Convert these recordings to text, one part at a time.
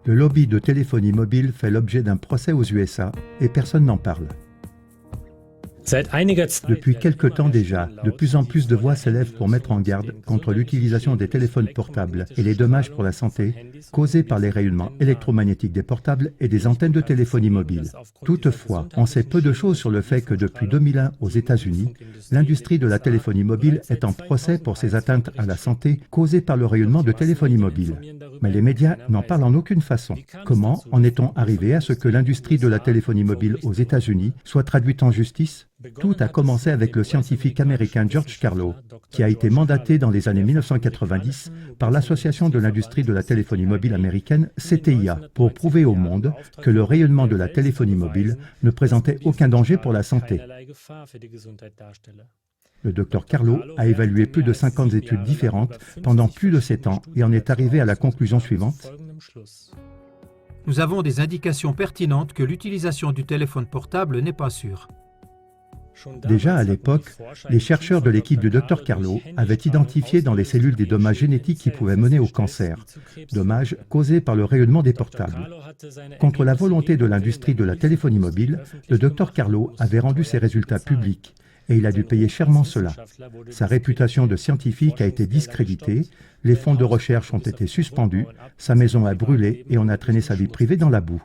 Le lobby de téléphonie mobile fait l'objet d'un procès aux USA et personne n'en parle. Depuis quelque temps déjà, de plus en plus de voix s'élèvent pour mettre en garde contre l'utilisation des téléphones portables et les dommages pour la santé causés par les rayonnements électromagnétiques des portables et des antennes de téléphonie mobile. Toutefois, on sait peu de choses sur le fait que depuis 2001 aux États-Unis, l'industrie de la téléphonie mobile est en procès pour ses atteintes à la santé causées par le rayonnement de téléphonie mobile. Mais les médias n'en parlent en aucune façon. Comment en est-on arrivé à ce que l'industrie de la téléphonie mobile aux États-Unis soit traduite en justice ? Tout a commencé avec le scientifique américain George Carlo, qui a été mandaté dans les années 1990 par l'Association de l'industrie de la téléphonie mobile américaine, CTIA, pour prouver au monde que le rayonnement de la téléphonie mobile ne présentait aucun danger pour la santé. Le Dr Carlo a évalué plus de 50 études différentes pendant plus de 7 ans et en est arrivé à la conclusion suivante. Nous avons des indications pertinentes que l'utilisation du téléphone portable n'est pas sûre. Déjà à l'époque, les chercheurs de l'équipe du Dr Carlo avaient identifié dans les cellules des dommages génétiques qui pouvaient mener au cancer, dommages causés par le rayonnement des portables. Contre la volonté de l'industrie de la téléphonie mobile, le Dr Carlo avait rendu ses résultats publics et il a dû payer chèrement cela. Sa réputation de scientifique a été discréditée, les fonds de recherche ont été suspendus, sa maison a brûlé et on a traîné sa vie privée dans la boue.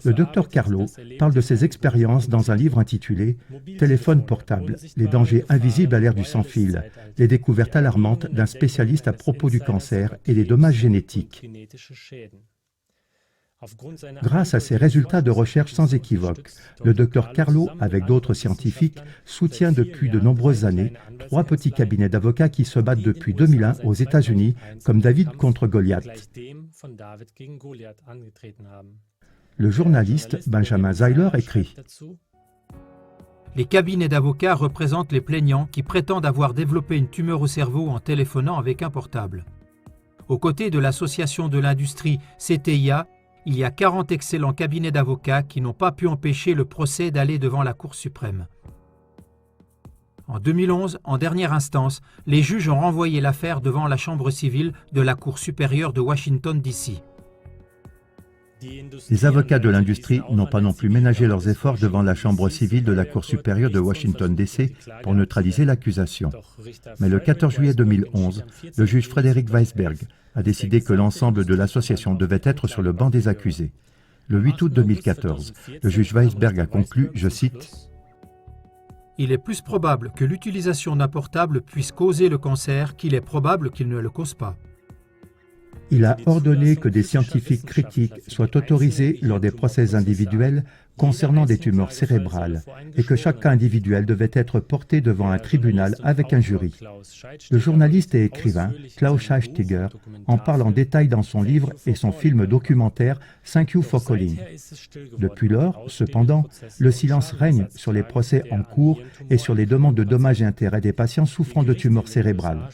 Le Dr Carlo parle de ses expériences dans un livre intitulé « Téléphone portable, les dangers invisibles à l'ère du sans-fil, les découvertes alarmantes d'un spécialiste à propos du cancer et des dommages génétiques ». Grâce à ses résultats de recherche sans équivoque, le Dr Carlo, avec d'autres scientifiques, soutient depuis de nombreuses années 3 petits cabinets d'avocats qui se battent depuis 2001 aux États-Unis, comme David contre Goliath. Le journaliste Benjamin Zeiler écrit « Les cabinets d'avocats représentent les plaignants qui prétendent avoir développé une tumeur au cerveau en téléphonant avec un portable. Aux côtés de l'association de l'industrie CTIA, il y a 40 excellents cabinets d'avocats qui n'ont pas pu empêcher le procès d'aller devant la Cour suprême. En 2011, en dernière instance, les juges ont renvoyé l'affaire devant la Chambre civile de la Cour supérieure de Washington, D.C. Les avocats de l'industrie n'ont pas non plus ménagé leurs efforts devant la Chambre civile de la Cour supérieure de Washington, D.C. pour neutraliser l'accusation. Mais le 14 juillet 2011, le juge Frédéric Weisberg a décidé que l'ensemble de l'association devait être sur le banc des accusés. Le 8 août 2014, le juge Weisberg a conclu, je cite, « Il est plus probable que l'utilisation d'un portable puisse causer le cancer qu'il est probable qu'il ne le cause pas. » Il a ordonné que des scientifiques critiques soient autorisés lors des procès individuels concernant des tumeurs cérébrales et que chaque cas individuel devait être porté devant un tribunal avec un jury. Le journaliste et écrivain Klaus Scheistiger en parle en détail dans son livre et son film documentaire « Thank You for Calling ». Depuis lors, cependant, le silence règne sur les procès en cours et sur les demandes de dommages et intérêts des patients souffrant de tumeurs cérébrales.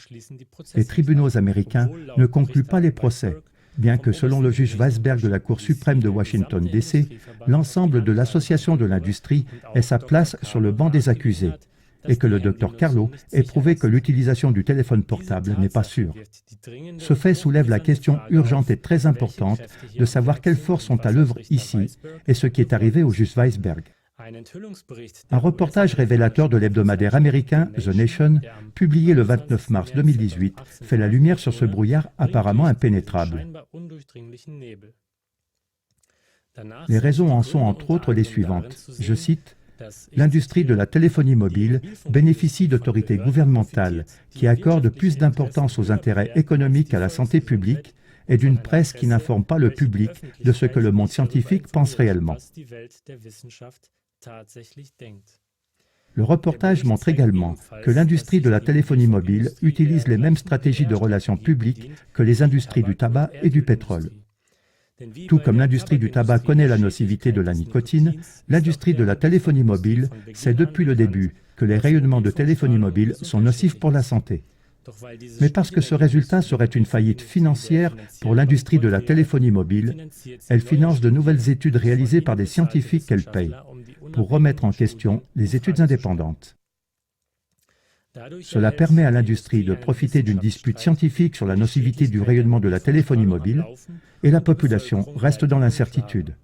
Les tribunaux américains ne concluent pas les procès, bien que selon le juge Weisberg de la Cour suprême de Washington, D.C., l'ensemble de l'association de l'industrie ait sa place sur le banc des accusés et que le Dr Carlo ait prouvé que l'utilisation du téléphone portable n'est pas sûre. Ce fait soulève la question urgente et très importante de savoir quelles forces sont à l'œuvre ici et ce qui est arrivé au juge Weisberg. Un reportage révélateur de l'hebdomadaire américain The Nation, publié le 29 mars 2018, fait la lumière sur ce brouillard apparemment impénétrable. Les raisons en sont entre autres les suivantes. Je cite, « L'industrie de la téléphonie mobile bénéficie d'autorités gouvernementales qui accordent plus d'importance aux intérêts économiques à la santé publique et d'une presse qui n'informe pas le public de ce que le monde scientifique pense réellement. » Le reportage montre également que l'industrie de la téléphonie mobile utilise les mêmes stratégies de relations publiques que les industries du tabac et du pétrole. Tout comme l'industrie du tabac connaît la nocivité de la nicotine, l'industrie de la téléphonie mobile sait depuis le début que les rayonnements de téléphonie mobile sont nocifs pour la santé. Mais parce que ce résultat serait une faillite financière pour l'industrie de la téléphonie mobile, elle finance de nouvelles études réalisées par des scientifiques qu'elle paye, pour remettre en question les études indépendantes. Cela permet à l'industrie de profiter d'une dispute scientifique sur la nocivité du rayonnement de la téléphonie mobile et la population reste dans l'incertitude.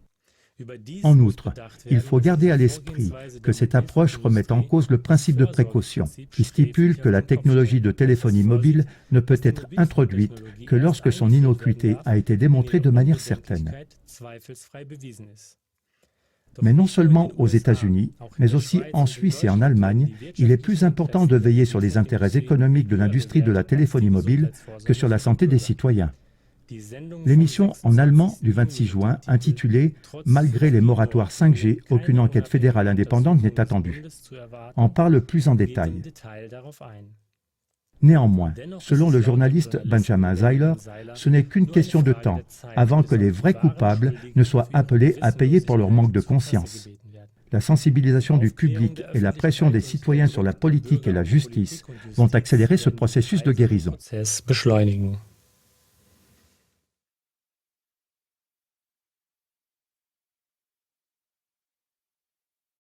En outre, il faut garder à l'esprit que cette approche remet en cause le principe de précaution, qui stipule que la technologie de téléphonie mobile ne peut être introduite que lorsque son innocuité a été démontrée de manière certaine. Mais non seulement aux États-Unis, mais aussi en Suisse et en Allemagne, il est plus important de veiller sur les intérêts économiques de l'industrie de la téléphonie mobile que sur la santé des citoyens. L'émission en allemand du 26 juin, intitulée « Malgré les moratoires 5G, aucune enquête fédérale indépendante n'est attendue », en parle plus en détail. Néanmoins, selon le journaliste Benjamin Zeiler, ce n'est qu'une question de temps avant que les vrais coupables ne soient appelés à payer pour leur manque de conscience. La sensibilisation du public et la pression des citoyens sur la politique et la justice vont accélérer ce processus de guérison.